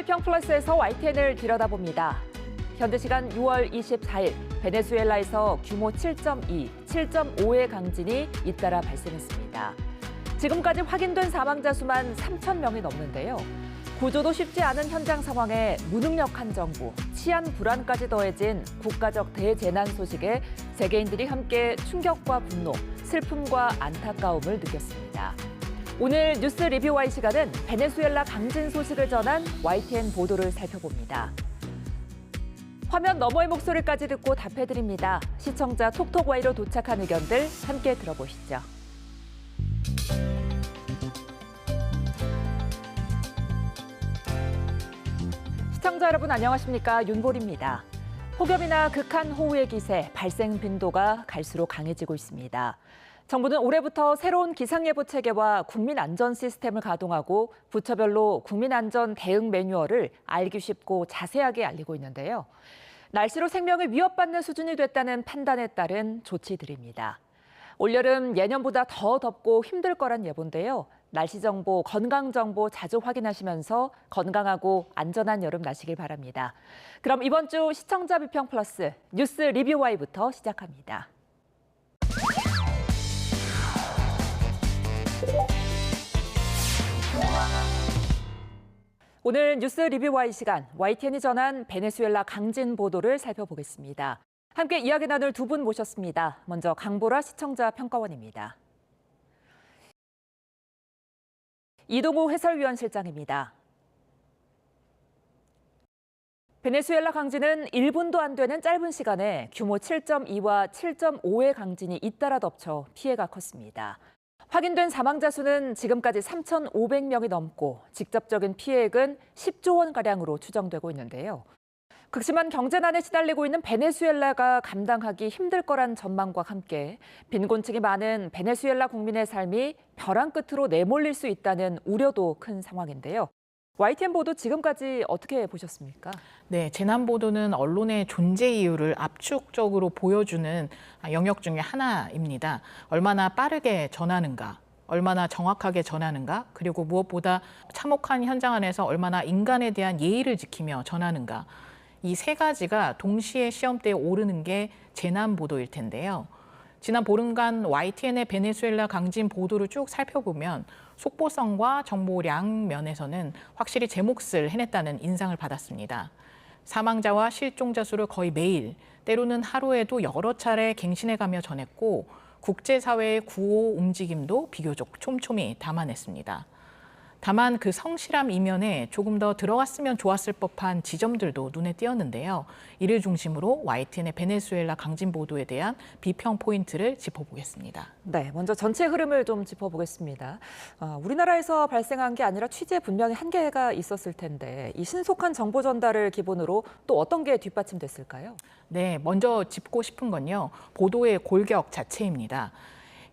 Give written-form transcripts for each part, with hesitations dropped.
비평 플러스에서 YTN을 들여다봅니다. 현재 시간 6월 24일 베네수엘라에서 규모 7.2, 7.5의 강진이 잇따라 발생했습니다. 지금까지 확인된 사망자 수만 3천 명이 넘는데요. 구조도 쉽지 않은 현장 상황에 무능력한 정부, 치안 불안까지 더해진 국가적 대재난 소식에 세계인들이 함께 충격과 분노, 슬픔과 안타까움을 느꼈습니다. 오늘 뉴스 리뷰와의 시간은 베네수엘라 강진 소식을 전한 YTN 보도를 살펴봅니다. 화면 너머의 목소리까지 듣고 답해드립니다. 시청자 톡톡Y로 도착한 의견들 함께 들어보시죠. 시청자 여러분 안녕하십니까? 윤보리입니다. 폭염이나 극한 호우의 기세, 발생 빈도가 갈수록 강해지고 있습니다. 정부는 올해부터 새로운 기상예보 체계와 국민안전 시스템을 가동하고 부처별로 국민안전 대응 매뉴얼을 알기 쉽고 자세하게 알리고 있는데요. 날씨로 생명을 위협받는 수준이 됐다는 판단에 따른 조치들입니다. 올여름 예년보다 더 덥고 힘들 거란 예보인데요. 날씨 정보, 건강 정보 자주 확인하시면서 건강하고 안전한 여름 나시길 바랍니다. 그럼 이번 주 시청자 비평 플러스 뉴스 리뷰와이부터 시작합니다. 오늘 뉴스 리뷰와의 시간, YTN이 전한 베네수엘라 강진 보도를 살펴보겠습니다. 함께 이야기 나눌 두 분 모셨습니다. 먼저 강보라 시청자 평가원입니다. 이동우 해설위원 실장입니다. 베네수엘라 강진은 1분도 안 되는 짧은 시간에 규모 7.2와 7.5의 강진이 잇따라 덮쳐 피해가 컸습니다. 확인된 사망자 수는 지금까지 3,500명이 넘고 직접적인 피해액은 10조 원가량으로 추정되고 있는데요. 극심한 경제난에 시달리고 있는 베네수엘라가 감당하기 힘들 거란 전망과 함께 빈곤층이 많은 베네수엘라 국민의 삶이 벼랑 끝으로 내몰릴 수 있다는 우려도 큰 상황인데요. YTN 보도 지금까지 어떻게 보셨습니까? 네, 재난 보도는 언론의 존재 이유를 압축적으로 보여주는 영역 중에 하나입니다. 얼마나 빠르게 전하는가, 얼마나 정확하게 전하는가, 그리고 무엇보다 참혹한 현장 안에서 얼마나 인간에 대한 예의를 지키며 전하는가. 이 세 가지가 동시에 시험대에 오르는 게 재난 보도일 텐데요. 지난 보름간 YTN의 베네수엘라 강진 보도를 쭉 살펴보면 속보성과 정보량 면에서는 확실히 제 몫을 해냈다는 인상을 받았습니다. 사망자와 실종자 수를 거의 매일, 때로는 하루에도 여러 차례 갱신해가며 전했고 국제사회의 구호 움직임도 비교적 촘촘히 담아냈습니다. 다만 그 성실함 이면에 조금 더 들어갔으면 좋았을 법한 지점들도 눈에 띄었는데요. 이를 중심으로 YTN의 베네수엘라 강진 보도에 대한 비평 포인트를 짚어보겠습니다. 네, 먼저 전체 흐름을 좀 짚어보겠습니다. 우리나라에서 발생한 게 아니라 취재에 분명히 한계가 있었을 텐데 이 신속한 정보 전달을 기본으로 또 어떤 게 뒷받침됐을까요? 네, 먼저 짚고 싶은 건요. 보도의 골격 자체입니다.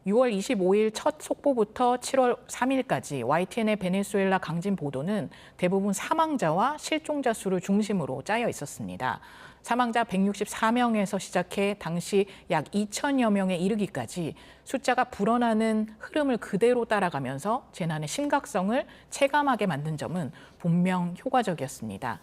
6월 25일 첫 속보부터 7월 3일까지 YTN의 베네수엘라 강진 보도는 대부분 사망자와 실종자 수를 중심으로 짜여 있었습니다. 사망자 164명에서 시작해 당시 약 2천여 명에 이르기까지 숫자가 불어나는 흐름을 그대로 따라가면서 재난의 심각성을 체감하게 만든 점은 분명 효과적이었습니다.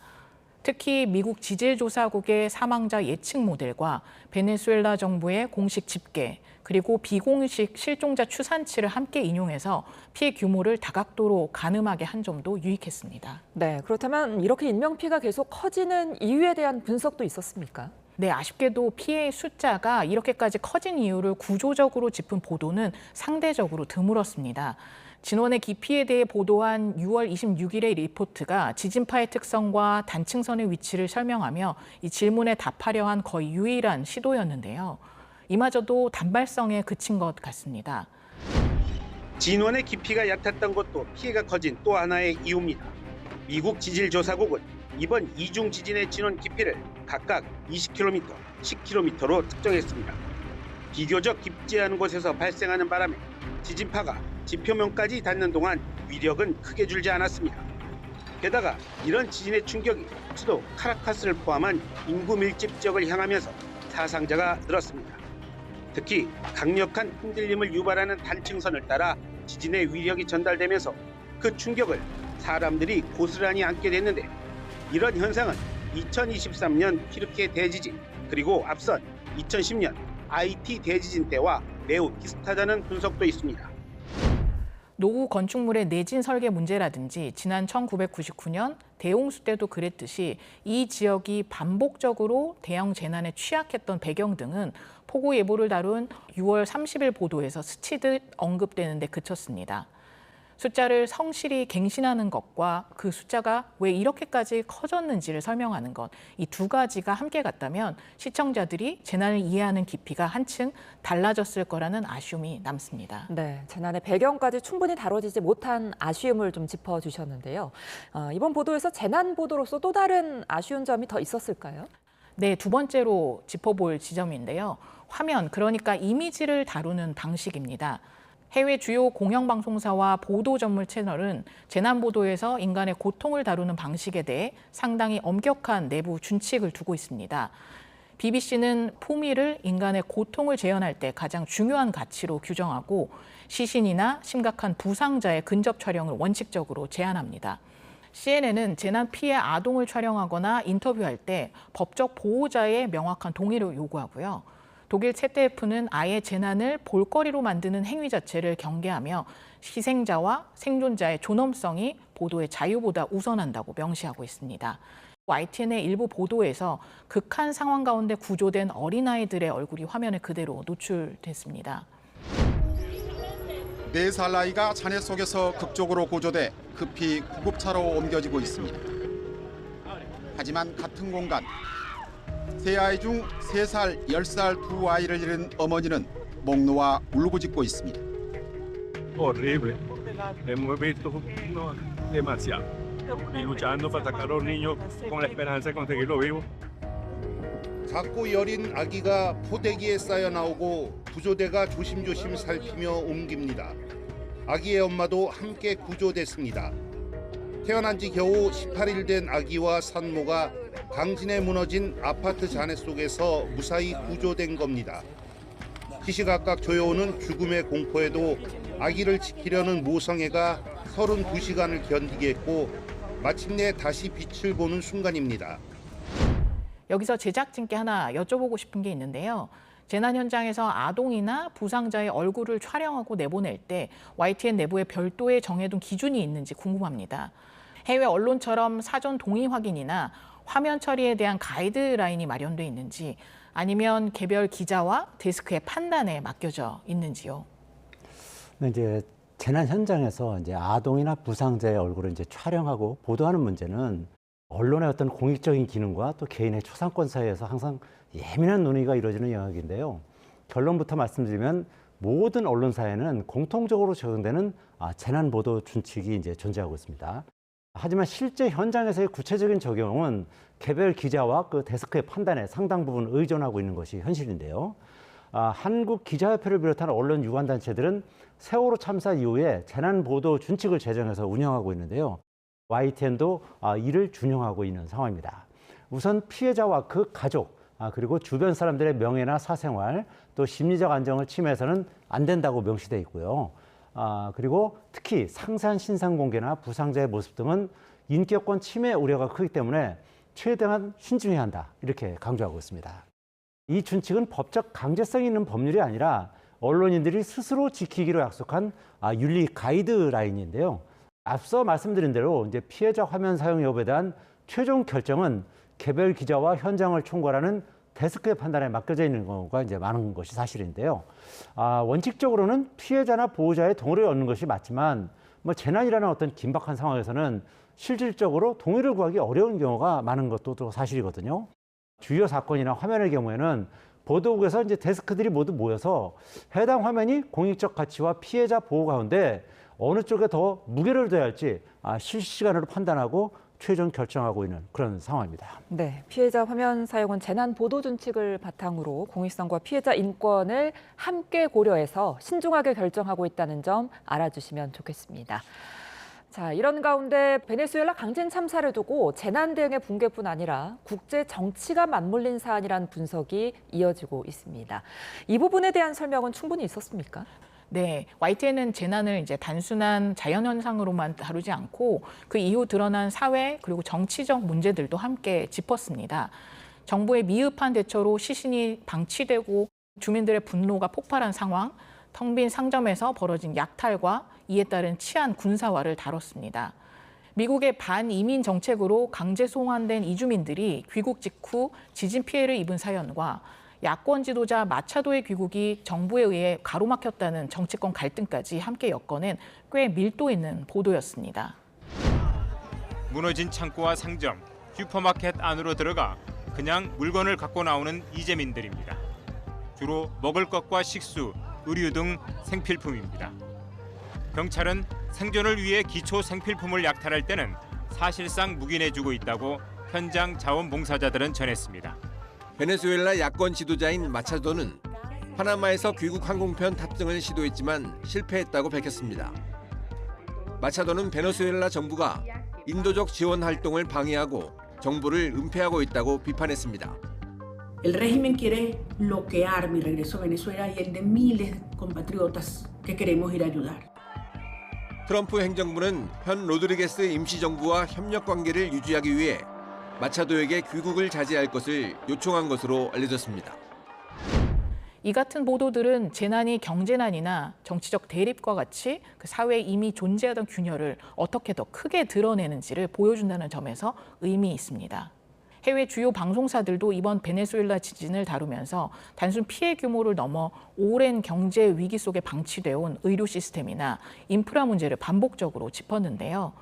특히 미국 지질조사국의 사망자 예측 모델과 베네수엘라 정부의 공식 집계, 그리고 비공식 실종자 추산치를 함께 인용해서 피해 규모를 다각도로 가늠하게 한 점도 유익했습니다. 네, 그렇다면 이렇게 인명피해가 계속 커지는 이유에 대한 분석도 있었습니까? 네, 아쉽게도 피해의 숫자가 이렇게까지 커진 이유를 구조적으로 짚은 보도는 상대적으로 드물었습니다. 진원의 깊이에 대해 보도한 6월 26일의 리포트가 지진파의 특성과 단층선의 위치를 설명하며 이 질문에 답하려 한 거의 유일한 시도였는데요. 이마저도 단발성에 그친 것 같습니다. 진원의 깊이가 얕았던 것도 피해가 커진 또 하나의 이유입니다. 미국 지질조사국은 이번 이중 지진의 진원 깊이를 각각 20km, 10km로 특정했습니다. 비교적 깊지 않은 곳에서 발생하는 바람에 지진파가 지표면까지 닿는 동안 위력은 크게 줄지 않았습니다. 게다가 이런 지진의 충격이 수도 카라카스를 포함한 인구 밀집 지역을 향하면서 사상자가 늘었습니다. 특히 강력한 흔들림을 유발하는 단층선을 따라 지진의 위력이 전달되면서 그 충격을 사람들이 고스란히 안게 됐는데 이런 현상은 2023년 튀르키예 대지진 그리고 앞선 2010년 IT 대지진 때와 매우 비슷하다는 분석도 있습니다. 노후 건축물의 내진 설계 문제라든지 지난 1999년 대홍수 때도 그랬듯이 이 지역이 반복적으로 대형 재난에 취약했던 배경 등은 폭우 예보를 다룬 6월 30일 보도에서 스치듯 언급되는 데 그쳤습니다. 숫자를 성실히 갱신하는 것과 그 숫자가 왜 이렇게까지 커졌는지를 설명하는 것, 이 두 가지가 함께 갔다면 시청자들이 재난을 이해하는 깊이가 한층 달라졌을 거라는 아쉬움이 남습니다. 네, 재난의 배경까지 충분히 다뤄지지 못한 아쉬움을 좀 짚어주셨는데요. 이번 보도에서 재난 보도로서 또 다른 아쉬운 점이 더 있었을까요? 네, 두 번째로 짚어볼 지점인데요. 화면, 그러니까 이미지를 다루는 방식입니다. 해외 주요 공영방송사와 보도 전문 채널은 재난 보도에서 인간의 고통을 다루는 방식에 대해 상당히 엄격한 내부 준칙을 두고 있습니다. BBC는 품위를 인간의 고통을 재현할 때 가장 중요한 가치로 규정하고 시신이나 심각한 부상자의 근접 촬영을 원칙적으로 제한합니다. CNN은 재난 피해 아동을 촬영하거나 인터뷰할 때 법적 보호자의 명확한 동의를 요구하고요. 독일 ZDF는 아예 재난을 볼거리로 만드는 행위 자체를 경계하며 희생자와 생존자의 존엄성이 보도의 자유보다 우선한다고 명시하고 있습니다. YTN의 일부 보도에서 극한 상황 가운데 구조된 어린아이들의 얼굴이 화면에 그대로 노출됐습니다. 4살 아이가 잔해 속에서 극적으로 구조돼 급히 구급차로 옮겨지고 있습니다. 하지만 같은 공간, 세 아이 중 3살, 10살 두 아이를 잃은 어머니는 목 놓아 울고짖고 있습니다. Horrible. Hemos visto no, demasiado. Y luchando para sacar a los niños con la esperanza de conseguirlo vivo. 작고 여린 아기가 포대기에 쌓여 나오고 구조대가 조심조심 살피며 옮깁니다. 아기의 엄마도 함께 구조됐습니다. 태어난 지 겨우 18일 된 아기와 산모가 강진에 무너진 아파트 잔해 속에서 무사히 구조된 겁니다. 시시각각 조여오는 죽음의 공포에도 아기를 지키려는 모성애가 32시간을 견디게 했고 마침내 다시 빛을 보는 순간입니다. 여기서 제작진께 하나 여쭤보고 싶은 게 있는데요. 재난 현장에서 아동이나 부상자의 얼굴을 촬영하고 내보낼 때 YTN 내부에 별도의 정해둔 기준이 있는지 궁금합니다. 해외 언론처럼 사전 동의 확인이나 화면 처리에 대한 가이드라인이 마련돼 있는지 아니면 개별 기자와 데스크의 판단에 맡겨져 있는지요. 이제 재난 현장에서 이제 아동이나 부상자의 얼굴을 이제 촬영하고 보도하는 문제는 언론의 어떤 공익적인 기능과 또 개인의 초상권 사이에서 항상 예민한 논의가 이루어지는 영역인데요. 결론부터 말씀드리면 모든 언론사에는 공통적으로 적용되는 재난 보도 준칙이 이제 존재하고 있습니다. 하지만 실제 현장에서의 구체적인 적용은 개별 기자와 그 데스크의 판단에 상당 부분 의존하고 있는 것이 현실인데요. 한국기자협회를 비롯한 언론 유관단체들은 세월호 참사 이후에 재난 보도 준칙을 제정해서 운영하고 있는데요. YTN도 이를 준용하고 있는 상황입니다. 우선 피해자와 그 가족, 그리고 주변 사람들의 명예나 사생활, 또 심리적 안정을 침해해서는 안 된다고 명시되어 있고요. 그리고 특히 상세한 신상 공개나 부상자의 모습 등은 인격권 침해 우려가 크기 때문에 최대한 신중해야 한다, 이렇게 강조하고 있습니다. 이 준칙은 법적 강제성이 있는 법률이 아니라 언론인들이 스스로 지키기로 약속한 윤리 가이드라인인데요. 앞서 말씀드린 대로 이제 피해자 화면 사용 여부에 대한 최종 결정은 개별 기자와 현장을 총괄하는 데스크의 판단에 맡겨져 있는 경우가 이제 많은 것이 사실인데요. 원칙적으로는 피해자나 보호자의 동의를 얻는 것이 맞지만 재난이라는 어떤 긴박한 상황에서는 실질적으로 동의를 구하기 어려운 경우가 많은 것도 또 사실이거든요. 주요 사건이나 화면의 경우에는 보도국에서 이제 데스크들이 모두 모여서 해당 화면이 공익적 가치와 피해자 보호 가운데 어느 쪽에 더 무게를 둬야 할지 실시간으로 판단하고 최종 결정하고 있는 그런 상황입니다. 네, 피해자 화면 사용은 재난 보도 준칙을 바탕으로 공익성과 피해자 인권을 함께 고려해서 신중하게 결정하고 있다는 점 알아주시면 좋겠습니다. 자, 이런 가운데 베네수엘라 강진 참사를 두고 재난 대응의 붕괴뿐 아니라 국제 정치가 맞물린 사안이라는 분석이 이어지고 있습니다. 이 부분에 대한 설명은 충분히 있었습니까? 네, YTN은 재난을 이제 단순한 자연현상으로만 다루지 않고 그 이후 드러난 사회 그리고 정치적 문제들도 함께 짚었습니다. 정부의 미흡한 대처로 시신이 방치되고 주민들의 분노가 폭발한 상황, 텅 빈 상점에서 벌어진 약탈과 이에 따른 치안 군사화를 다뤘습니다. 미국의 반이민 정책으로 강제 송환된 이주민들이 귀국 직후 지진 피해를 입은 사연과 야권 지도자 마차도의 귀국이 정부에 의해 가로막혔다는 정치권 갈등까지 함께 엮어낸 꽤 밀도 있는 보도였습니다. 무너진 창고와 상점, 슈퍼마켓 안으로 들어가 그냥 물건을 갖고 나오는 이재민들입니다. 주로 먹을 것과 식수, 의류 등 생필품입니다. 경찰은 생존을 위해 기초 생필품을 약탈할 때는 사실상 묵인해주고 있다고 현장 자원봉사자들은 전했습니다. 베네수엘라 야권 지도자인 마차도는 파나마에서 귀국 항공편 탑승을 시도했지만 실패했다고 밝혔습니다. 마차도는 베네수엘라 정부가 인도적 지원 활동을 방해하고 정부를 은폐하고 있다고 비판했습니다. El régimen quiere bloquear mi regreso a Venezuela y el de miles de compatriotas que queremos ir a ayudar. 트럼프 행정부는 현 로드리게스 임시정부와 협력 관계를 유지하기 위해 마차도에게 귀국을 자제할 것을 요청한 것으로 알려졌습니다. 이 같은 보도들은 재난이 경제난이나 정치적 대립과 같이 그 사회에 이미 존재하던 균열을 어떻게 더 크게 드러내는지를 보여준다는 점에서 의미 있습니다. 해외 주요 방송사들도 이번 베네수엘라 지진을 다루면서 단순 피해 규모를 넘어 오랜 경제 위기 속에 방치되어 온 의료 시스템이나 인프라 문제를 반복적으로 짚었는데요.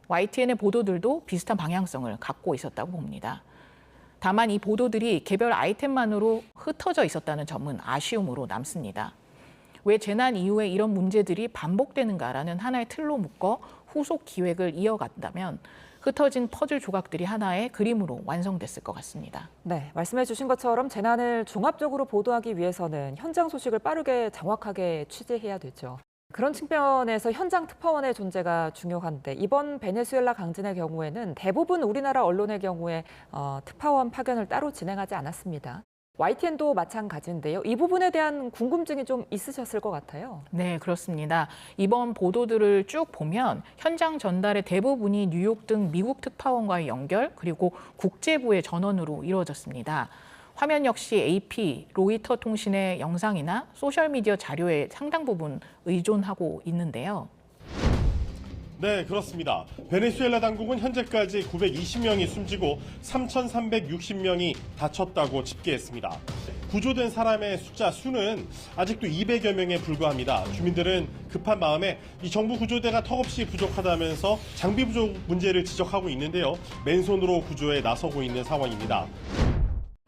YTN의 보도들도 비슷한 방향성을 갖고 있었다고 봅니다. 다만 이 보도들이 개별 아이템만으로 흩어져 있었다는 점은 아쉬움으로 남습니다. 왜 재난 이후에 이런 문제들이 반복되는가라는 하나의 틀로 묶어 후속 기획을 이어간다면 흩어진 퍼즐 조각들이 하나의 그림으로 완성됐을 것 같습니다. 네, 말씀해 주신 것처럼 재난을 종합적으로 보도하기 위해서는 현장 소식을 빠르게 정확하게 취재해야 되죠. 그런 측면에서 현장 특파원의 존재가 중요한데 이번 베네수엘라 강진의 경우에는 대부분 우리나라 언론의 경우에 특파원 파견을 따로 진행하지 않았습니다. YTN도 마찬가지인데요. 이 부분에 대한 궁금증이 좀 있으셨을 것 같아요. 네, 그렇습니다. 이번 보도들을 쭉 보면 현장 전달의 대부분이 뉴욕 등 미국 특파원과의 연결 그리고 국제부의 전원으로 이루어졌습니다. 화면 역시 AP, 로이터 통신의 영상이나 소셜미디어 자료에 상당 부분 의존하고 있는데요. 네, 그렇습니다. 베네수엘라 당국은 현재까지 920명이 숨지고 3,360명이 다쳤다고 집계했습니다. 구조된 사람의 수는 아직도 200여 명에 불과합니다. 주민들은 급한 마음에 이 정부 구조대가 턱없이 부족하다면서 장비 부족 문제를 지적하고 있는데요. 맨손으로 구조에 나서고 있는 상황입니다.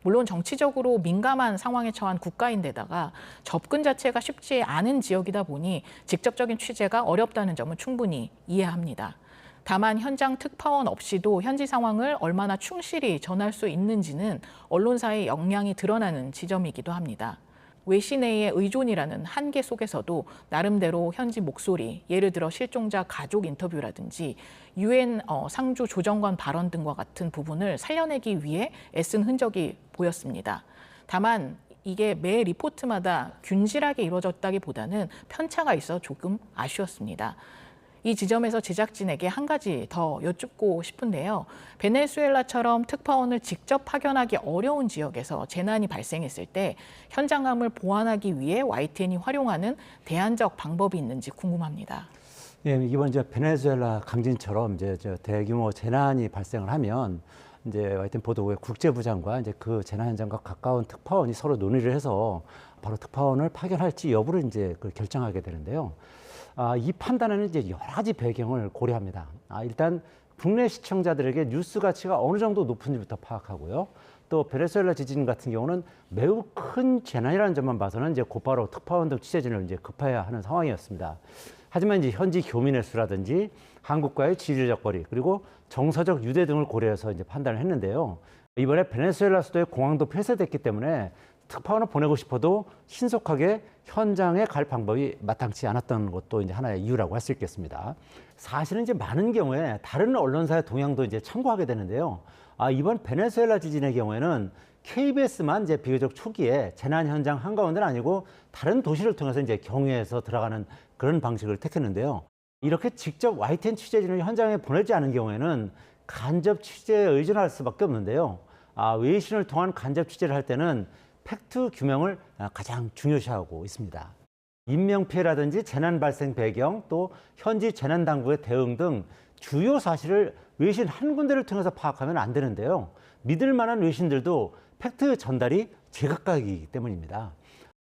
물론 정치적으로 민감한 상황에 처한 국가인데다가 접근 자체가 쉽지 않은 지역이다 보니 직접적인 취재가 어렵다는 점은 충분히 이해합니다. 다만 현장 특파원 없이도 현지 상황을 얼마나 충실히 전할 수 있는지는 언론사의 역량이 드러나는 지점이기도 합니다. 외신에 의존이라는 한계 속에서도 나름대로 현지 목소리, 예를 들어 실종자 가족 인터뷰라든지 UN 상주 조정관 발언 등과 같은 부분을 살려내기 위해 애쓴 흔적이 보였습니다. 다만 이게 매 리포트마다 균질하게 이루어졌다기보다는 편차가 있어 조금 아쉬웠습니다. 이 지점에서 제작진에게 한 가지 더 여쭙고 싶은데요. 베네수엘라처럼 특파원을 직접 파견하기 어려운 지역에서 재난이 발생했을 때 현장감을 보완하기 위해 YTN이 활용하는 대안적 방법이 있는지 궁금합니다. 예, 이번 이제 베네수엘라 강진처럼 이제 대규모 재난이 발생을 하면 이제 YTN 보도국의 국제부장과 이제 그 재난 현장과 가까운 특파원이 서로 논의를 해서 바로 특파원을 파견할지 여부를 이제 결정하게 되는데요. 이 판단에는 이제 여러 가지 배경을 고려합니다. 일단 국내 시청자들에게 뉴스 가치가 어느 정도 높은지부터 파악하고요. 또 베네수엘라 지진 같은 경우는 매우 큰 재난이라는 점만 봐서는 이제 곧바로 특파원 등 취재진을 이제 급해야 하는 상황이었습니다. 하지만 이제 현지 교민의 수라든지 한국과의 지리적 거리 그리고 정서적 유대 등을 고려해서 이제 판단을 했는데요. 이번에 베네수엘라 수도의 공항도 폐쇄됐기 때문에 특파원을 보내고 싶어도 신속하게 현장에 갈 방법이 마땅치 않았던 것도 이제 하나의 이유라고 할 수 있겠습니다. 사실은 이제 많은 경우에 다른 언론사의 동향도 이제 참고하게 되는데요. 이번 베네수엘라 지진의 경우에는 KBS만 이제 비교적 초기에 재난 현장 한가운데는 아니고 다른 도시를 통해서 이제 경유해서 들어가는 그런 방식을 택했는데요. 이렇게 직접 YTN 취재진을 현장에 보내지 않은 경우에는 간접 취재에 의존할 수밖에 없는데요. 외신을 통한 간접 취재를 할 때는 팩트 규명을 가장 중요시하고 있습니다. 인명피해라든지 재난 발생 배경, 또 현지 재난당국의 대응 등 주요 사실을 외신 한 군데를 통해서 파악하면 안 되는데요. 믿을 만한 외신들도 팩트 전달이 제각각이기 때문입니다.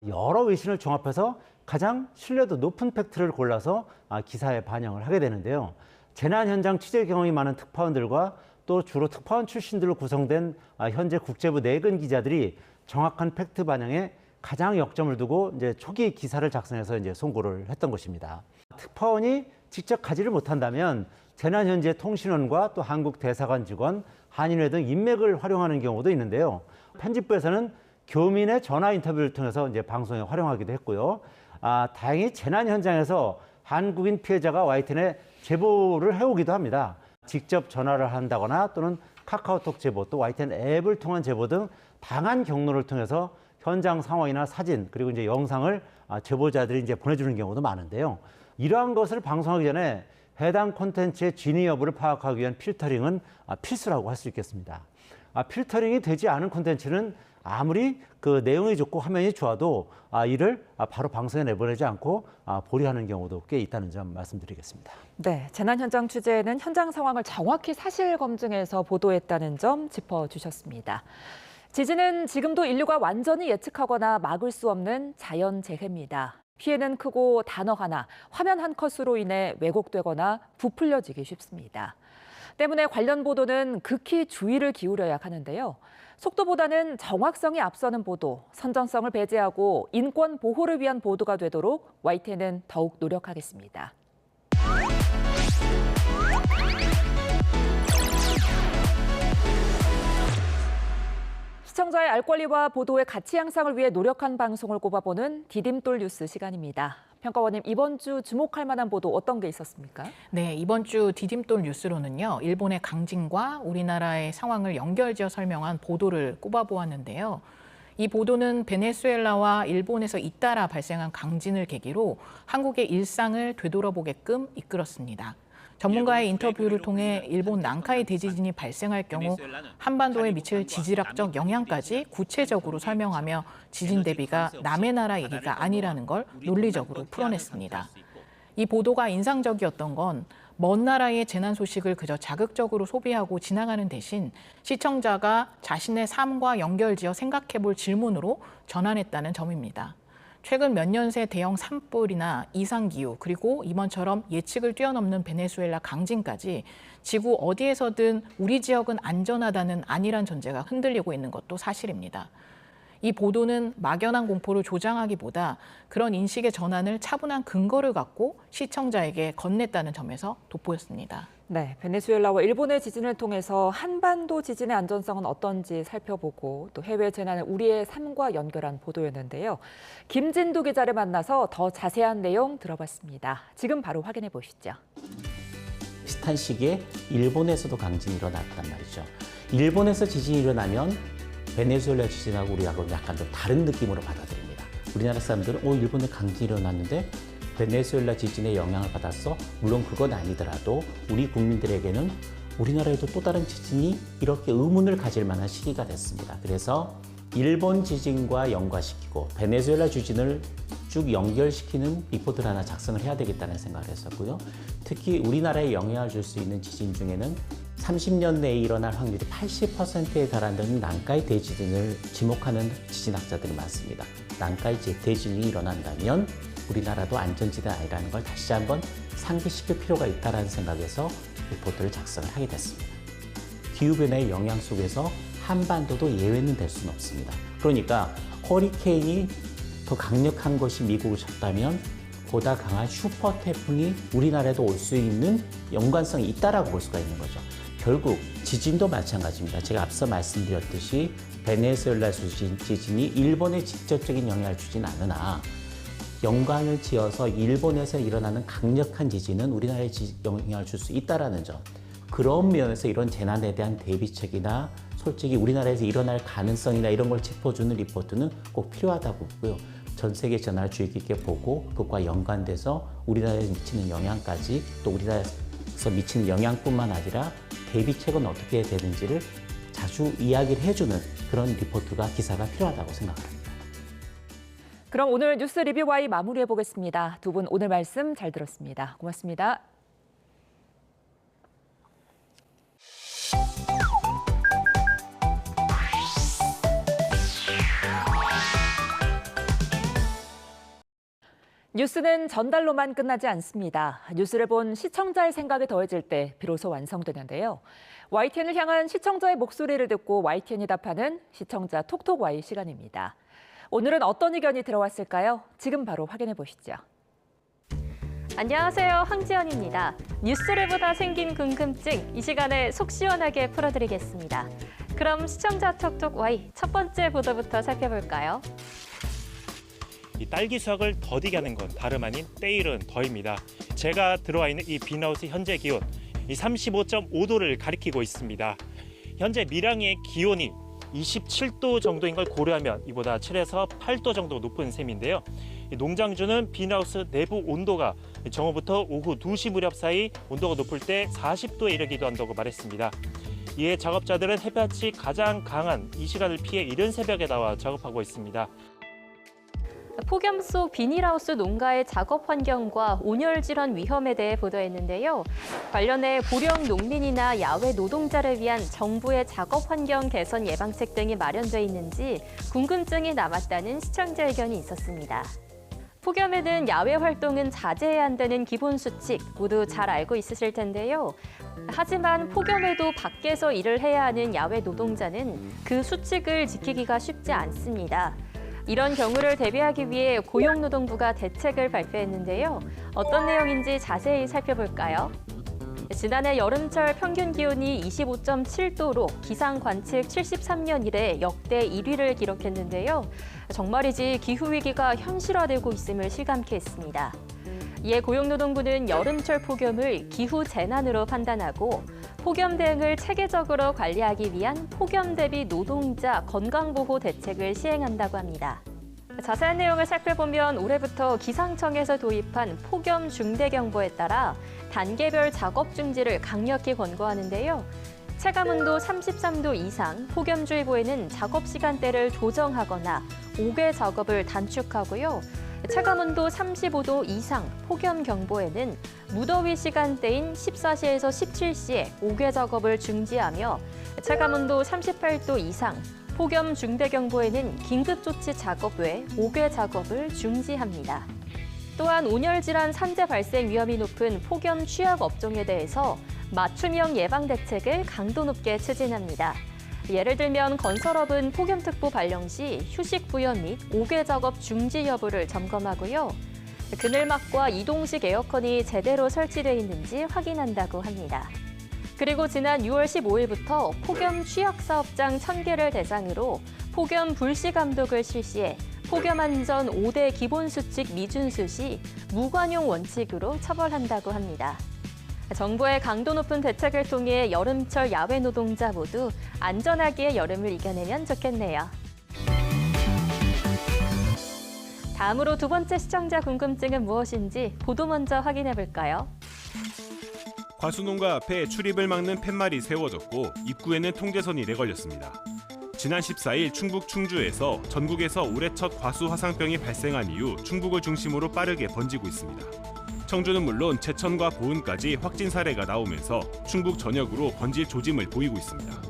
여러 외신을 종합해서 가장 신뢰도 높은 팩트를 골라서 기사에 반영을 하게 되는데요. 재난 현장 취재 경험이 많은 특파원들과 또 주로 특파원 출신들로 구성된 현재 국제부 내근 기자들이 정확한 팩트 반영에 가장 역점을 두고 이제 초기 기사를 작성해서 이제 송고를 했던 것입니다. 특파원이 직접 가지를 못한다면 재난 현지의 통신원과 또 한국 대사관 직원, 한인회 등 인맥을 활용하는 경우도 있는데요. 편집부에서는 교민의 전화 인터뷰를 통해서 이제 방송에 활용하기도 했고요. 다행히 재난 현장에서 한국인 피해자가 YTN에 제보를 해오기도 합니다. 직접 전화를 한다거나 또는 카카오톡 제보, 또 YTN 앱을 통한 제보 등 다양한 경로를 통해서 현장 상황이나 사진 그리고 이제 영상을 제보자들이 이제 보내주는 경우도 많은데요. 이러한 것을 방송하기 전에 해당 콘텐츠의 진위 여부를 파악하기 위한 필터링은 필수라고 할 수 있겠습니다. 필터링이 되지 않은 콘텐츠는 아무리 그 내용이 좋고 화면이 좋아도 이를 바로 방송에 내보내지 않고 보류하는 경우도 꽤 있다는 점 말씀드리겠습니다. 네, 재난 현장 취재에는 현장 상황을 정확히 사실 검증해서 보도했다는 점 짚어주셨습니다. 지진은 지금도 인류가 완전히 예측하거나 막을 수 없는 자연재해입니다. 피해는 크고 단어 하나, 화면 한 컷으로 인해 왜곡되거나 부풀려지기 쉽습니다. 때문에 관련 보도는 극히 주의를 기울여야 하는데요. 속도보다는 정확성이 앞서는 보도, 선정성을 배제하고 인권 보호를 위한 보도가 되도록 YTN은 더욱 노력하겠습니다. 시청자의 알 권리와 보도의 가치 향상을 위해 노력한 방송을 꼽아보는 디딤돌 뉴스 시간입니다. 평가원님, 이번 주 주목할 만한 보도 어떤 게 있었습니까? 네, 이번 주 디딤돌 뉴스로는요. 일본의 강진과 우리나라의 상황을 연결지어 설명한 보도를 꼽아보았는데요. 이 보도는 베네수엘라와 일본에서 잇따라 발생한 강진을 계기로 한국의 일상을 되돌아보게끔 이끌었습니다. 전문가의 인터뷰를 통해 일본 난카이 대지진이 발생할 경우 한반도에 미칠 지질학적 영향까지 구체적으로 설명하며 지진 대비가 남의 나라 얘기가 아니라는 걸 논리적으로 풀어냈습니다. 이 보도가 인상적이었던 건 먼 나라의 재난 소식을 그저 자극적으로 소비하고 지나가는 대신 시청자가 자신의 삶과 연결지어 생각해볼 질문으로 전환했다는 점입니다. 최근 몇 년 새 대형 산불이나 이상기후, 그리고 이번처럼 예측을 뛰어넘는 베네수엘라 강진까지 지구 어디에서든 우리 지역은 안전하다는 안일한 전제가 흔들리고 있는 것도 사실입니다. 이 보도는 막연한 공포를 조장하기보다 그런 인식의 전환을 차분한 근거를 갖고 시청자에게 건넸다는 점에서 돋보였습니다. 네, 베네수엘라와 일본의 지진을 통해서 한반도 지진의 안전성은 어떤지 살펴보고 또 해외 재난을 우리의 삶과 연결한 보도였는데요. 김진두 기자를 만나서 더 자세한 내용 들어봤습니다. 지금 바로 확인해 보시죠. 비슷한 시기에 일본에서도 강진이 일어났단 말이죠. 일본에서 지진이 일어나면 베네수엘라 지진하고 우리하고 약간 좀 다른 느낌으로 받아들입니다. 우리나라 사람들은 일본에 강진이 일어났는데 베네수엘라 지진의 영향을 받았어? 물론 그건 아니더라도 우리 국민들에게는 우리나라에도 또 다른 지진이 이렇게 의문을 가질 만한 시기가 됐습니다. 그래서 일본 지진과 연관시키고 베네수엘라 지진을 쭉 연결시키는 리포트를 하나 작성을 해야 되겠다는 생각을 했었고요. 특히 우리나라에 영향을 줄 수 있는 지진 중에는 30년 내에 일어날 확률이 80%에 달한다는 난카이 대지진을 지목하는 지진학자들이 많습니다. 난카이 대지진이 일어난다면 우리나라도 안전지대 아니라는 걸 다시 한번 상기시킬 필요가 있다는 생각에서 리포트를 작성을 하게 됐습니다. 기후변화의 영향 속에서 한반도도 예외는 될 수는 없습니다. 그러니까 허리케인이 더 강력한 것이 미국을 쳤다면 보다 강한 슈퍼 태풍이 우리나라에도 올 수 있는 연관성이 있다라고 볼 수가 있는 거죠. 결국 지진도 마찬가지입니다. 제가 앞서 말씀드렸듯이 베네수엘라 지진이 일본에 직접적인 영향을 주진 않으나 연관을 지어서 일본에서 일어나는 강력한 지진은 우리나라에 영향을 줄 수 있다는 점. 그런 면에서 이런 재난에 대한 대비책이나 솔직히 우리나라에서 일어날 가능성이나 이런 걸 짚어주는 리포트는 꼭 필요하다고 보고요. 전 세계 전화를 주의 깊게 보고 그것과 연관돼서 우리나라에 미치는 영향까지 또 우리나라에서 미치는 영향뿐만 아니라 대비책은 어떻게 해야 되는지를 자주 이야기를 해주는 그런 리포트가 기사가 필요하다고 생각합니다. 그럼 오늘 뉴스 리뷰와이 마무리해 보겠습니다. 두 분 오늘 말씀 잘 들었습니다. 고맙습니다. 뉴스는 전달로만 끝나지 않습니다. 뉴스를 본 시청자의 생각이 더해질 때 비로소 완성되는데요. YTN을 향한 시청자의 목소리를 듣고 YTN이 답하는 시청자 톡톡 Y 시간입니다. 오늘은 어떤 의견이 들어왔을까요? 지금 바로 확인해 보시죠. 안녕하세요. 황지연입니다. 뉴스를 보다 생긴 궁금증, 이 시간에 속 시원하게 풀어드리겠습니다. 그럼 시청자 톡톡 Y 첫 번째 보도부터 살펴볼까요? 이 딸기 수확을 더디게 하는 건 다름 아닌 때이른 더입니다. 제가 들어와 있는 이 빈하우스 현재 기온 이 35.5도를 가리키고 있습니다. 현재 밀양의 기온이 27도 정도인 걸 고려하면 이보다 7에서 8도 정도 높은 셈인데요. 농장주는 빈하우스 내부 온도가 정오부터 오후 2시 무렵 사이 온도가 높을 때 40도에 이르기도 한다고 말했습니다. 이에 작업자들은 햇볕이 가장 강한 이 시간을 피해 이른 새벽에 나와 작업하고 있습니다. 폭염 속 비닐하우스 농가의 작업 환경과 온열 질환 위험에 대해 보도했는데요. 관련해 고령 농민이나 야외 노동자를 위한 정부의 작업 환경 개선 예방책 등이 마련돼 있는지 궁금증이 남았다는 시청자 의견이 있었습니다. 폭염에는 야외 활동은 자제해야 한다는 기본 수칙 모두 잘 알고 있으실 텐데요. 하지만 폭염에도 밖에서 일을 해야 하는 야외 노동자는 그 수칙을 지키기가 쉽지 않습니다. 이런 경우를 대비하기 위해 고용노동부가 대책을 발표했는데요. 어떤 내용인지 자세히 살펴볼까요? 지난해 여름철 평균 기온이 25.7도로 기상 관측 73년 이래 역대 1위를 기록했는데요. 정말이지 기후위기가 현실화되고 있음을 실감케 했습니다. 이에 고용노동부는 여름철 폭염을 기후재난으로 판단하고 폭염 대응을 체계적으로 관리하기 위한 폭염 대비 노동자 건강보호 대책을 시행한다고 합니다. 자세한 내용을 살펴보면 올해부터 기상청에서 도입한 폭염 중대경보에 따라 단계별 작업 중지를 강력히 권고하는데요. 체감온도 33도 이상 폭염주의보에는 작업 시간대를 조정하거나 5개 작업을 단축하고요. 체감온도 35도 이상 폭염경보에는 무더위 시간대인 14시에서 17시에 5개 작업을 중지하며 체감온도 38도 이상 폭염 중대경보에는 긴급조치 작업 외 5개 작업을 중지합니다. 또한 온열질환 산재 발생 위험이 높은 폭염 취약 업종에 대해서 맞춤형 예방 대책을 강도 높게 추진합니다. 예를 들면 건설업은 폭염특보 발령 시 휴식 부여 및 5개 작업 중지 여부를 점검하고요. 그늘막과 이동식 에어컨이 제대로 설치돼 있는지 확인한다고 합니다. 그리고 지난 6월 15일부터 폭염 취약사업장 1000개를 대상으로 폭염 불시 감독을 실시해 폭염 안전 5대 기본수칙 미준수 시 무관용 원칙으로 처벌한다고 합니다. 정부의 강도 높은 대책을 통해 여름철 야외 노동자 모두 안전하게 여름을 이겨내면 좋겠네요. 다음으로 두 번째 시청자 궁금증은 무엇인지 보도 먼저 확인해 볼까요? 과수농가 앞에 출입을 막는 팻말이 세워졌고 입구에는 통제선이 내걸렸습니다. 지난 14일 충북 충주에서 전국에서 올해 첫 과수 화상병이 발생한 이후 충북을 중심으로 빠르게 번지고 있습니다. 청주는 물론 제천과 보은까지 확진 사례가 나오면서 충북 전역으로 번질 조짐을 보이고 있습니다.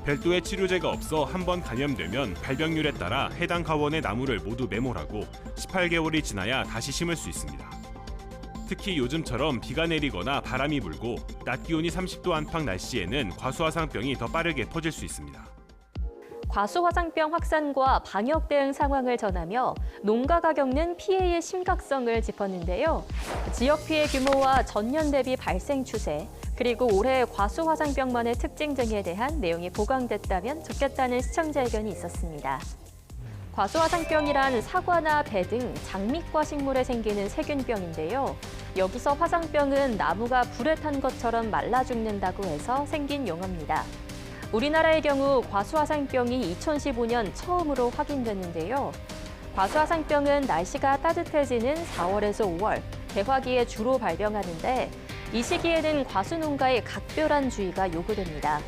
별도의 치료제가 없어 한 번 감염되면 발병률에 따라 해당 가원의 나무를 모두 매몰하고 18개월이 지나야 다시 심을 수 있습니다. 특히 요즘처럼 비가 내리거나 바람이 불고 낮 기온이 30도 안팎 날씨에는 과수화상병이 더 빠르게 퍼질 수 있습니다. 과수화상병 확산과 방역 대응 상황을 전하며 농가가 겪는 피해의 심각성을 짚었는데요. 지역 피해 규모와 전년 대비 발생 추세, 그리고 올해 과수화상병만의 특징 등에 대한 내용이 보강됐다면 좋겠다는 시청자 의견이 있었습니다. 과수화상병이란 사과나 배 등 장미과 식물에 생기는 세균병인데요. 여기서 화상병은 나무가 불에 탄 것처럼 말라 죽는다고 해서 생긴 용어입니다. 우리나라의 경우 과수화상병이 2015년 처음으로 확인됐는데요. 과수화상병은 날씨가 따뜻해지는 4월에서 5월, 개화기에 주로 발병하는데 이 시기에는 과수농가에 각별한 주의가 요구됩니다.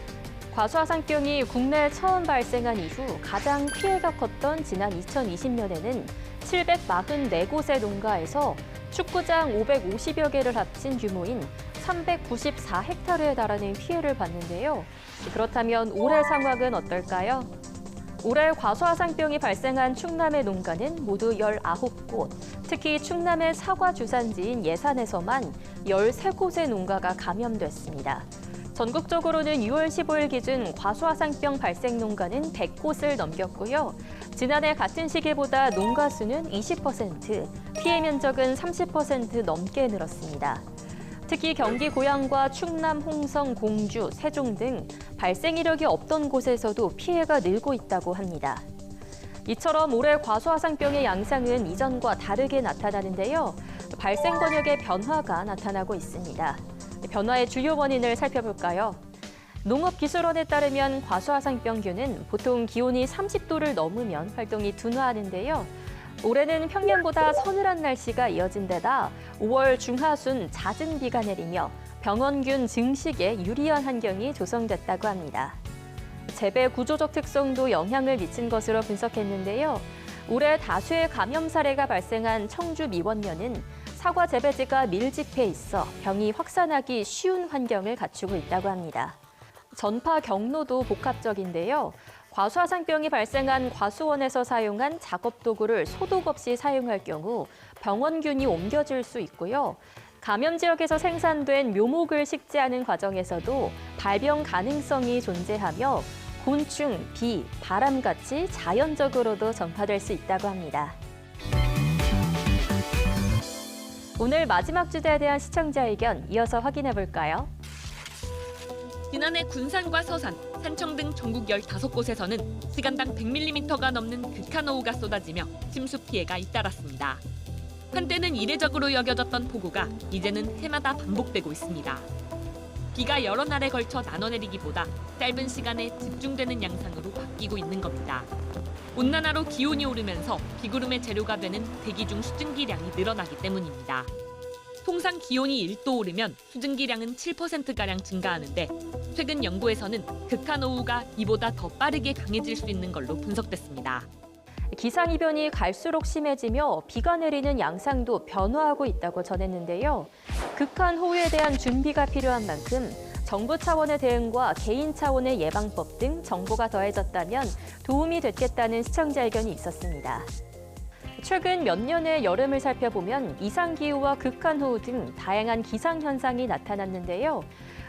과수화상병이 국내에 처음 발생한 이후 가장 피해가 컸던 지난 2020년에는 744곳의 농가에서 축구장 550여 개를 합친 규모인 394헥타르에 달하는 피해를 봤는데요. 그렇다면 올해 상황은 어떨까요? 올해 과수화상병이 발생한 충남의 농가는 모두 19곳, 특히 충남의 사과 주산지인 예산에서만 13곳의 농가가 감염됐습니다. 전국적으로는 6월 15일 기준 과수화상병 발생 농가는 100곳을 넘겼고요. 지난해 같은 시기보다 농가 수는 20%, 피해 면적은 30% 넘게 늘었습니다. 특히 경기 고양과 충남, 홍성, 공주, 세종 등 발생 이력이 없던 곳에서도 피해가 늘고 있다고 합니다. 이처럼 올해 과수화상병의 양상은 이전과 다르게 나타나는데요. 발생 권역의 변화가 나타나고 있습니다. 변화의 주요 원인을 살펴볼까요? 농업기술원에 따르면 과수화상병균은 보통 기온이 30도를 넘으면 활동이 둔화하는데요. 올해는 평년보다 서늘한 날씨가 이어진 데다 5월 중하순 잦은 비가 내리며 병원균 증식에 유리한 환경이 조성됐다고 합니다. 재배 구조적 특성도 영향을 미친 것으로 분석했는데요. 올해 다수의 감염 사례가 발생한 청주 미원면은 사과 재배지가 밀집해 있어 병이 확산하기 쉬운 환경을 갖추고 있다고 합니다. 전파 경로도 복합적인데요. 과수화상병이 발생한 과수원에서 사용한 작업 도구를 소독 없이 사용할 경우 병원균이 옮겨질 수 있고요. 감염 지역에서 생산된 묘목을 식재하는 과정에서도 발병 가능성이 존재하며 곤충, 비, 바람같이 자연적으로도 전파될 수 있다고 합니다. 오늘 마지막 주제에 대한 시청자 의견 이어서 확인해 볼까요? 지난해 군산과 서산, 산청 등 전국 15곳에서는 시간당 100mm가 넘는 극한호우가 쏟아지며 침수 피해가 잇따랐습니다. 한때는 이례적으로 여겨졌던 폭우가 이제는 해마다 반복되고 있습니다. 비가 여러 날에 걸쳐 나눠내리기보다 짧은 시간에 집중되는 양상으로 바뀌고 있는 겁니다. 온난화로 기온이 오르면서 비구름의 재료가 되는 대기 중 수증기량이 늘어나기 때문입니다. 통상 기온이 1도 오르면 수증기량은 7%가량 증가하는데 최근 연구에서는 극한호우가 이보다 더 빠르게 강해질 수 있는 걸로 분석됐습니다. 기상이변이 갈수록 심해지며 비가 내리는 양상도 변화하고 있다고 전했는데요. 극한호우에 대한 준비가 필요한 만큼 정부 차원의 대응과 개인 차원의 예방법 등 정보가 더해졌다면 도움이 됐겠다는 시청자 의견이 있었습니다. 최근 몇 년의 여름을 살펴보면 이상기후와 극한호우 등 다양한 기상현상이 나타났는데요.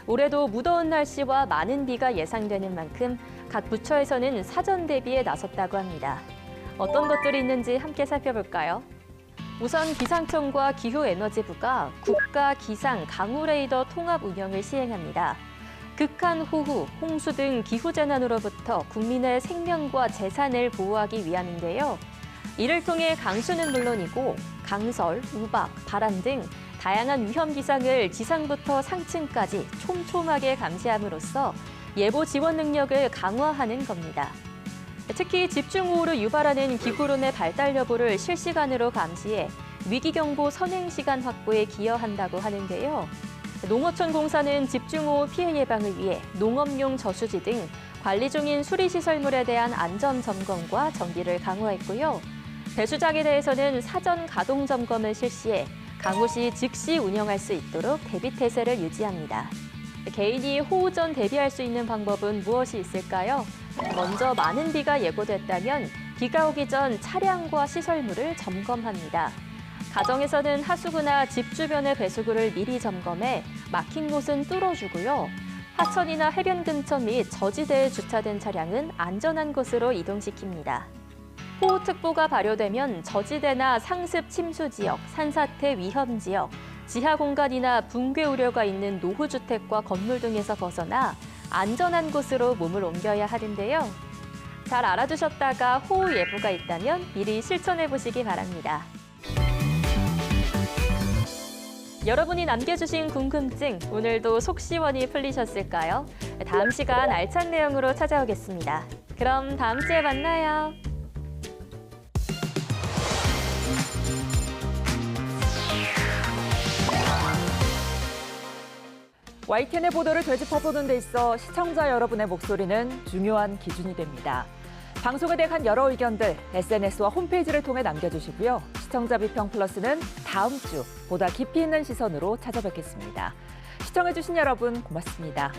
올해도 무더운 날씨와 많은 비가 예상되는 만큼 각 부처에서는 사전 대비에 나섰다고 합니다. 어떤 것들이 있는지 함께 살펴볼까요? 우선 기상청과 기후에너지부가 국가 기상 강우 레이더 통합 운영을 시행합니다. 극한호우, 홍수 등 기후재난으로부터 국민의 생명과 재산을 보호하기 위함인데요. 이를 통해 강수는 물론이고 강설, 우박, 바람 등 다양한 위험 기상을 지상부터 상층까지 촘촘하게 감시함으로써 예보 지원 능력을 강화하는 겁니다. 특히 집중호우를 유발하는 기구론의 발달 여부를 실시간으로 감시해 위기경보 선행 시간 확보에 기여한다고 하는데요. 농어촌 공사는 집중호우 피해 예방을 위해 농업용 저수지 등 관리 중인 수리시설물에 대한 안전 점검과 정비를 강화했고요. 배수장에 대해서는 사전 가동 점검을 실시해 강우 시 즉시 운영할 수 있도록 대비 태세를 유지합니다. 개인이 호우 전 대비할 수 있는 방법은 무엇이 있을까요? 먼저 많은 비가 예고됐다면 비가 오기 전 차량과 시설물을 점검합니다. 가정에서는 하수구나 집 주변의 배수구를 미리 점검해 막힌 곳은 뚫어주고요. 하천이나 해변 근처 및 저지대에 주차된 차량은 안전한 곳으로 이동시킵니다. 호우특보가 발효되면 저지대나 상습 침수 지역, 산사태 위험 지역, 지하 공간이나 붕괴 우려가 있는 노후주택과 건물 등에서 벗어나 안전한 곳으로 몸을 옮겨야 하는데요. 잘 알아두셨다가 호우 예보가 있다면 미리 실천해 보시기 바랍니다. 여러분이 남겨주신 궁금증 오늘도 속 시원히 풀리셨을까요? 다음 시간 알찬 내용으로 찾아오겠습니다. 그럼 다음 주에 만나요. YTN의 보도를 되짚어보는 데 있어 시청자 여러분의 목소리는 중요한 기준이 됩니다. 방송에 대한 여러 의견들 SNS와 홈페이지를 통해 남겨주시고요. 시청자 비평 플러스는 다음 주 보다 깊이 있는 시선으로 찾아뵙겠습니다. 시청해주신 여러분 고맙습니다.